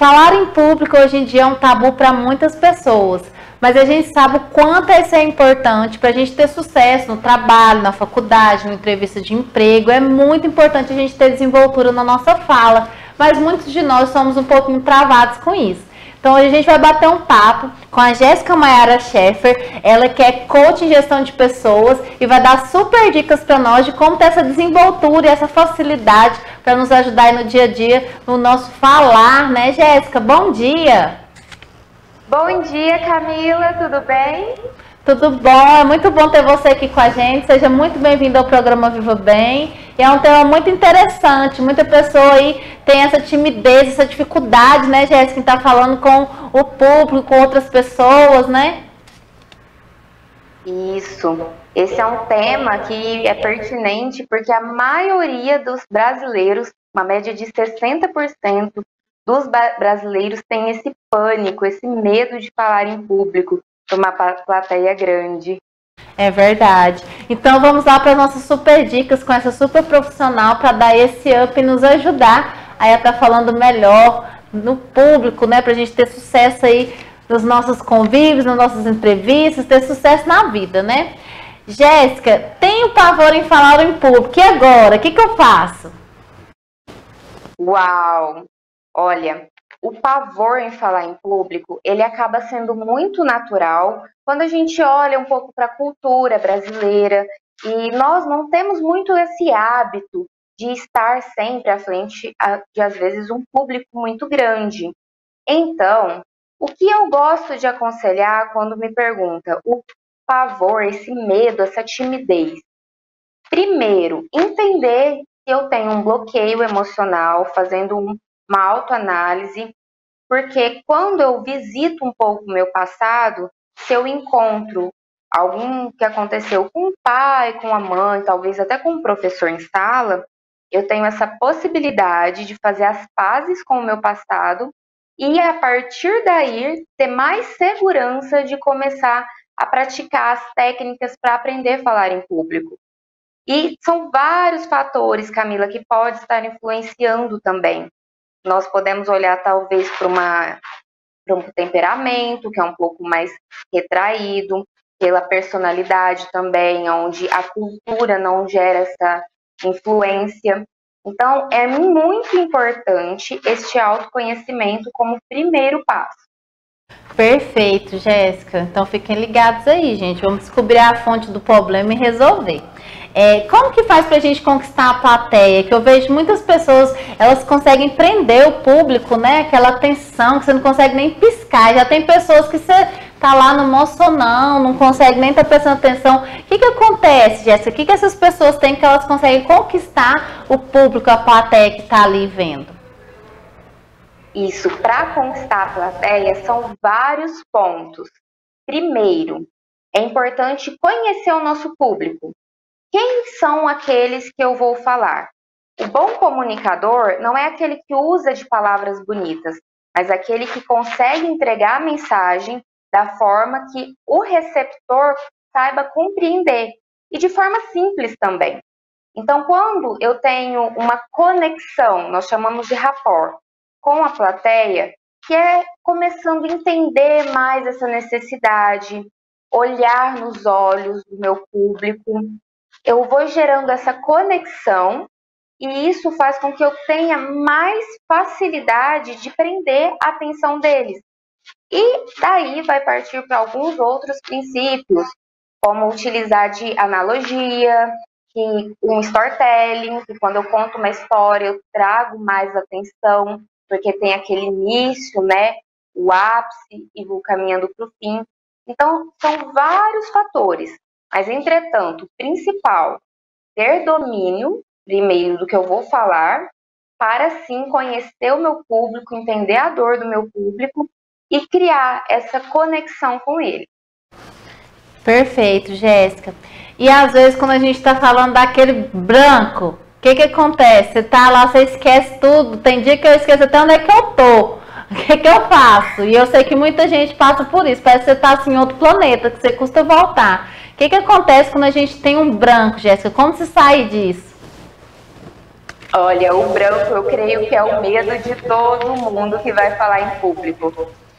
falar em público hoje em dia é um tabu para muitas pessoas, mas a gente sabe o quanto isso é importante para a gente ter sucesso no trabalho, na faculdade, na entrevista de emprego. É muito importante a gente ter desenvoltura na nossa fala, mas muitos de nós somos um pouquinho travados com isso. Então hoje a gente vai bater um papo com a Jéssica Maiara Scheffer, ela que é coach em gestão de pessoas e vai dar super dicas para nós de como ter essa desenvoltura e essa facilidade para nos ajudar aí no dia a dia, no nosso falar, né, Jéssica? Bom dia! Bom dia, Camila, tudo bem? Tudo bom, é muito bom ter você aqui com a gente, seja muito bem-vindo ao programa Viva Bem. E é um tema muito interessante, muita pessoa aí tem essa timidez, essa dificuldade, né, Jéssica, em estar falando com o público, com outras pessoas, né? Isso, esse é um tema que é pertinente porque a maioria dos brasileiros, uma média de 60% dos brasileiros tem esse pânico, esse medo de falar em público para uma plateia grande. É verdade. Então vamos lá para as nossas super dicas com essa super profissional para dar esse up e nos ajudar a estar falando melhor no público, né? Para a gente ter sucesso aí nos nossos convívios, nas nossas entrevistas, ter sucesso na vida, né? Jéssica, tenho pavor em falar em público. E agora? O que eu faço? Uau! Olha, o pavor em falar em público, ele acaba sendo muito natural quando a gente olha um pouco para a cultura brasileira e nós não temos muito esse hábito de estar sempre à frente de, às vezes, um público muito grande. Então, o que eu gosto de aconselhar quando me pergunta o pavor, esse medo, essa timidez? Primeiro, entender que eu tenho um bloqueio emocional, fazendo uma autoanálise, porque quando eu visito um pouco o meu passado, se eu encontro algum que aconteceu com o pai, com a mãe, talvez até com um professor em sala, eu tenho essa possibilidade de fazer as pazes com o meu passado e, a partir daí, ter mais segurança de começar a praticar as técnicas para aprender a falar em público. E são vários fatores, Camila, que podem estar influenciando também. Nós podemos olhar talvez para um temperamento, que é um pouco mais retraído, pela personalidade também, onde a cultura não gera essa influência. Então, é muito importante este autoconhecimento como primeiro passo. Perfeito, Jéssica. Então fiquem ligados aí, gente. Vamos descobrir a fonte do problema e resolver. Como que faz pra gente conquistar a plateia? Que eu vejo muitas pessoas, elas conseguem prender o público, né? Aquela atenção que você não consegue nem piscar. Já tem pessoas que você tá lá no moçonão, não consegue nem estar prestando atenção. O que acontece, Jéssica? O que essas pessoas têm que elas conseguem conquistar o público, a plateia que tá ali vendo? Isso, para conquistar a plateia, são vários pontos. Primeiro, é importante conhecer o nosso público. Quem são aqueles que eu vou falar? O bom comunicador não é aquele que usa de palavras bonitas, mas aquele que consegue entregar a mensagem da forma que o receptor saiba compreender e de forma simples também. Então, quando eu tenho uma conexão, nós chamamos de rapport, com a plateia, que é começando a entender mais essa necessidade, olhar nos olhos do meu público, eu vou gerando essa conexão e isso faz com que eu tenha mais facilidade de prender a atenção deles. E daí vai partir para alguns outros princípios, como utilizar de analogia, um storytelling, que quando eu conto uma história eu trago mais atenção, porque tem aquele início, né, o ápice e vou caminhando para o fim. Então, são vários fatores, mas, entretanto, o principal, ter domínio, primeiro, do que eu vou falar, para, sim, conhecer o meu público, entender a dor do meu público e criar essa conexão com ele. Perfeito, Jéssica. E, às vezes, quando a gente está falando daquele branco, o que acontece? Você tá lá, você esquece tudo. Tem dia que eu esqueço até onde é que eu tô. O que eu faço? E eu sei que muita gente passa por isso. Parece que você tá assim, em outro planeta, que você custa voltar. O que acontece quando a gente tem um branco, Jéssica? Como se sai disso? Olha, o branco eu creio que é o medo de todo mundo que vai falar em público,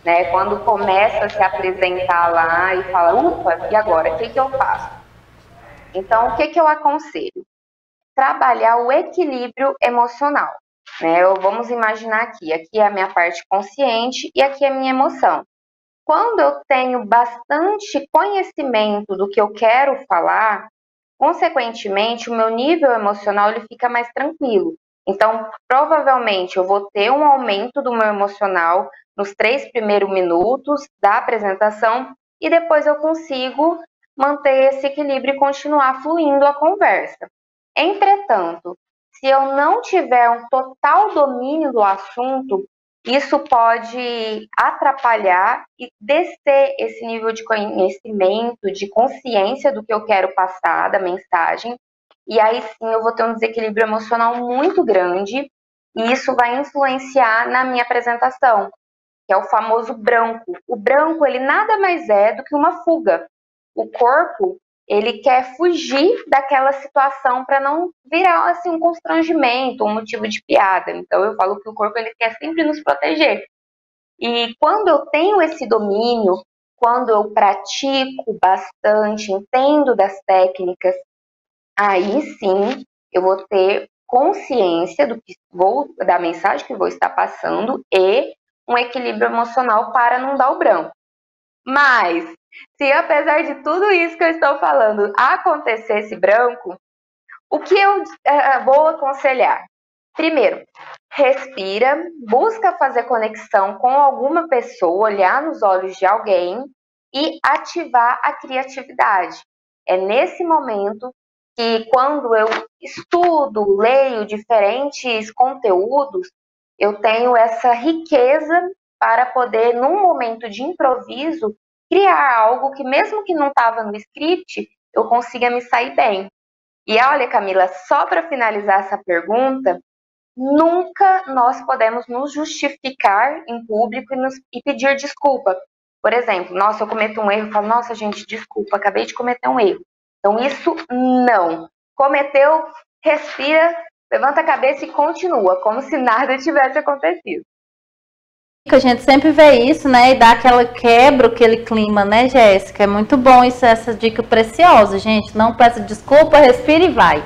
né? Quando começa a se apresentar lá e fala, ufa, e agora, o que eu faço? Então, o que eu aconselho? Trabalhar o equilíbrio emocional, né? Vamos imaginar aqui é a minha parte consciente e aqui é a minha emoção. Quando eu tenho bastante conhecimento do que eu quero falar, consequentemente, o meu nível emocional ele fica mais tranquilo. Então, provavelmente, eu vou ter um aumento do meu emocional nos 3 primeiros minutos da apresentação e depois eu consigo manter esse equilíbrio e continuar fluindo a conversa. Entretanto, se eu não tiver um total domínio do assunto, isso pode atrapalhar e descer esse nível de conhecimento, de consciência do que eu quero passar, da mensagem, e aí sim eu vou ter um desequilíbrio emocional muito grande, e isso vai influenciar na minha apresentação, que é o famoso branco. O branco, ele nada mais é do que uma fuga. O corpo, ele quer fugir daquela situação para não virar assim um constrangimento, um motivo de piada. Então eu falo que o corpo ele quer sempre nos proteger. E quando eu tenho esse domínio, quando eu pratico bastante, entendo das técnicas, aí sim eu vou ter consciência da mensagem que vou estar passando e um equilíbrio emocional para não dar o branco. Mas, se apesar de tudo isso que eu estou falando acontecer esse branco, o que eu vou aconselhar? Primeiro, respira, busca fazer conexão com alguma pessoa, olhar nos olhos de alguém e ativar a criatividade. É nesse momento que, quando eu estudo, leio diferentes conteúdos, eu tenho essa riqueza para poder, num momento de improviso, criar algo que, mesmo que não estava no script, eu consiga me sair bem. E olha, Camila, só para finalizar essa pergunta, nunca nós podemos nos justificar em público e pedir desculpa. Por exemplo, nossa, eu cometo um erro e falo, nossa, gente, desculpa, acabei de cometer um erro. Então, isso não. Cometeu, respira, levanta a cabeça e continua, como se nada tivesse acontecido. A gente sempre vê isso, né? E dá aquela quebra, aquele clima, né, Jéssica? É muito bom isso, essa dica preciosa, gente. Não peça desculpa, respira e vai.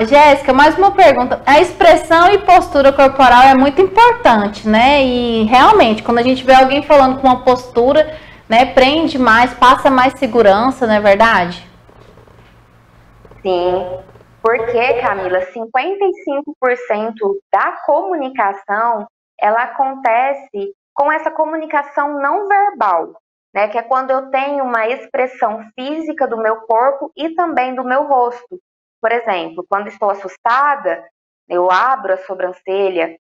Jéssica, mais uma pergunta. A expressão e postura corporal é muito importante, né? E realmente, quando a gente vê alguém falando com uma postura, né, prende mais, passa mais segurança, não é verdade? Sim. Porque, Camila, 55% da comunicação, ela acontece com essa comunicação não verbal, né? Que é quando eu tenho uma expressão física do meu corpo e também do meu rosto. Por exemplo, quando estou assustada, eu abro a sobrancelha,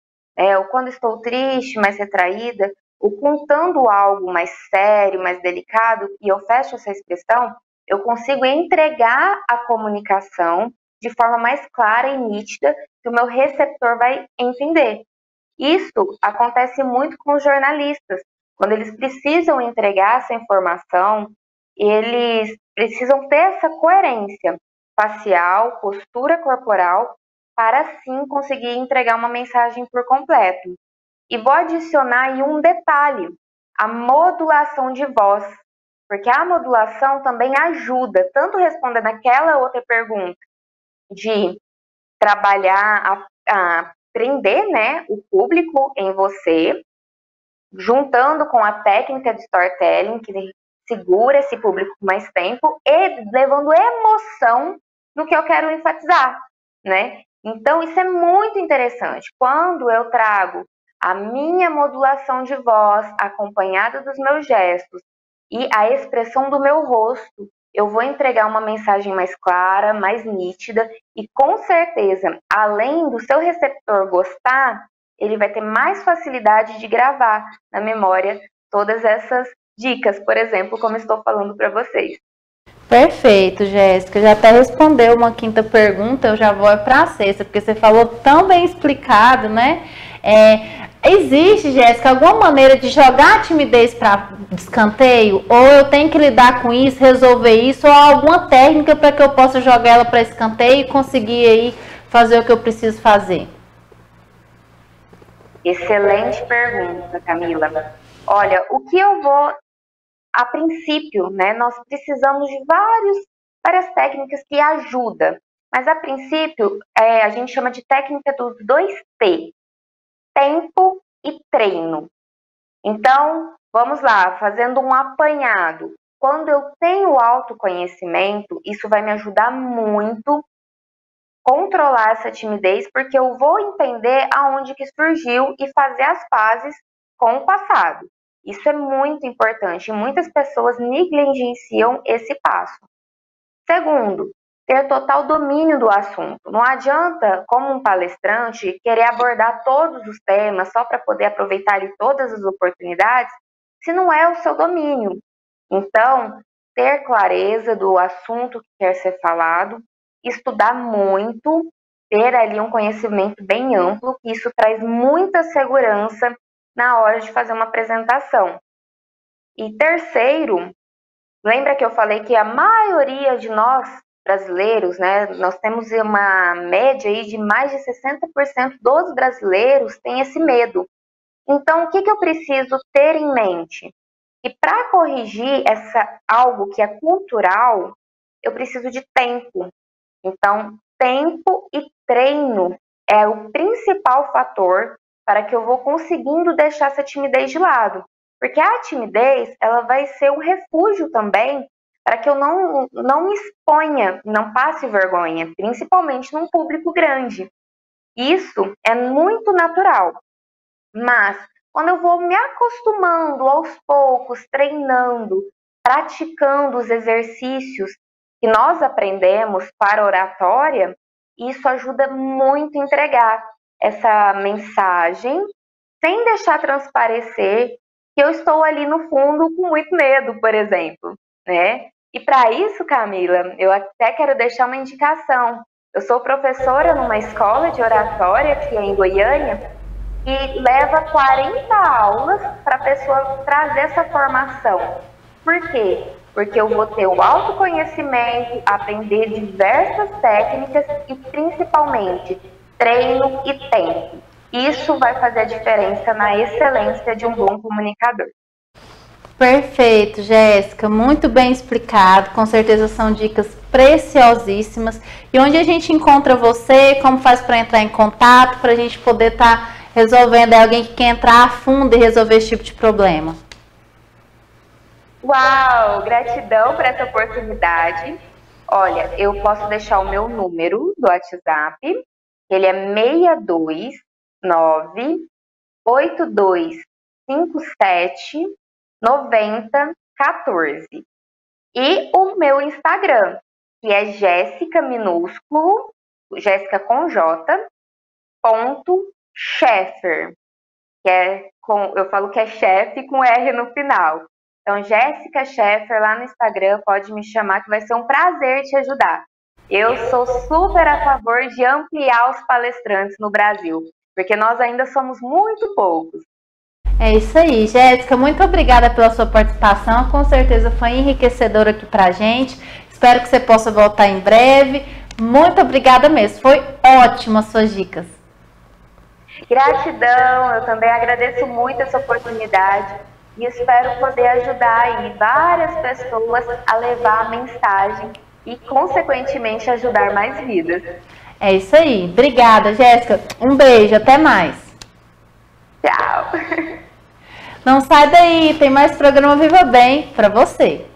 ou quando estou triste, mais retraída, ou contando algo mais sério, mais delicado, e eu fecho essa expressão, eu consigo entregar a comunicação de forma mais clara e nítida que o meu receptor vai entender. Isso acontece muito com os jornalistas. Quando eles precisam entregar essa informação, eles precisam ter essa coerência facial, postura corporal, para assim conseguir entregar uma mensagem por completo. E vou adicionar aí um detalhe, a modulação de voz, porque a modulação também ajuda, tanto respondendo aquela outra pergunta, de trabalhar, a prender, né, o público em você, juntando com a técnica de storytelling, que segura esse público mais tempo, e levando emoção no que eu quero enfatizar, né? Então, isso é muito interessante. Quando eu trago a minha modulação de voz, acompanhada dos meus gestos, e a expressão do meu rosto, eu vou entregar uma mensagem mais clara, mais nítida e, com certeza, além do seu receptor gostar, ele vai ter mais facilidade de gravar na memória todas essas dicas, por exemplo, como estou falando para vocês. Perfeito, Jéssica. Já até respondeu uma quinta pergunta, eu já vou para a sexta, porque você falou tão bem explicado, né? Existe, Jéssica, alguma maneira de jogar a timidez para escanteio? Ou eu tenho que lidar com isso, resolver isso? Ou alguma técnica para que eu possa jogar ela para escanteio e conseguir aí fazer o que eu preciso fazer? Excelente pergunta, Camila. Olha, o que eu vou, a princípio, né, nós precisamos de várias técnicas que ajudam, mas a princípio a gente chama de técnica dos 2T, tempo e treino. Então, vamos lá, fazendo um apanhado. Quando eu tenho autoconhecimento, isso vai me ajudar muito controlar essa timidez, porque eu vou entender aonde que surgiu e fazer as pazes com o passado. Isso é muito importante e muitas pessoas negligenciam esse passo. Segundo, ter total domínio do assunto. Não adianta, como um palestrante, querer abordar todos os temas só para poder aproveitar ali todas as oportunidades, se não é o seu domínio. Então, ter clareza do assunto que quer ser falado, estudar muito, ter ali um conhecimento bem amplo, que isso traz muita segurança na hora de fazer uma apresentação. E terceiro, lembra que eu falei que a maioria de nós brasileiros, né, nós temos uma média aí de mais de 60% dos brasileiros têm esse medo. Então, o que eu preciso ter em mente? E para corrigir algo que é cultural, eu preciso de tempo. Então, tempo e treino é o principal fator para que eu vou conseguindo deixar essa timidez de lado. Porque a timidez, ela vai ser um refúgio também para que eu não me exponha, não passe vergonha, principalmente num público grande. Isso é muito natural. Mas, quando eu vou me acostumando aos poucos, treinando, praticando os exercícios que nós aprendemos para oratória, isso ajuda muito a entregar essa mensagem sem deixar transparecer que eu estou ali no fundo com muito medo, por exemplo, né? E para isso, Camila, eu até quero deixar uma indicação. Eu sou professora numa escola de oratória aqui em Goiânia e leva 40 aulas para a pessoa trazer essa formação. Por quê? Porque eu vou ter o autoconhecimento, aprender diversas técnicas e principalmente treino e tempo. Isso vai fazer a diferença na excelência de um bom comunicador. Perfeito, Jéssica, muito bem explicado, com certeza são dicas preciosíssimas. E onde a gente encontra você, como faz para entrar em contato, para a gente poder estar resolvendo, é alguém que quer entrar a fundo e resolver esse tipo de problema? Uau, gratidão por essa oportunidade. Olha, eu posso deixar o meu número do WhatsApp, ele é 629-8257-9014. E o meu Instagram, que é Jéssica minúsculo, Jéssica com J, ponto Scheffer, eu falo que é chefe com R no final. Então, Jéssica Scheffer lá no Instagram, pode me chamar que vai ser um prazer te ajudar. Eu sou super a favor de ampliar os palestrantes no Brasil, porque nós ainda somos muito poucos. É isso aí, Jéssica, muito obrigada pela sua participação, com certeza foi enriquecedora aqui pra gente. Espero que você possa voltar em breve. Muito obrigada mesmo, foi ótima as suas dicas. Gratidão, eu também agradeço muito essa oportunidade e espero poder ajudar aí várias pessoas a levar a mensagem e, consequentemente, ajudar mais vidas. É isso aí. Obrigada, Jéssica. Um beijo. Até mais. Tchau. Não sai daí. Tem mais programa Viva Bem para você.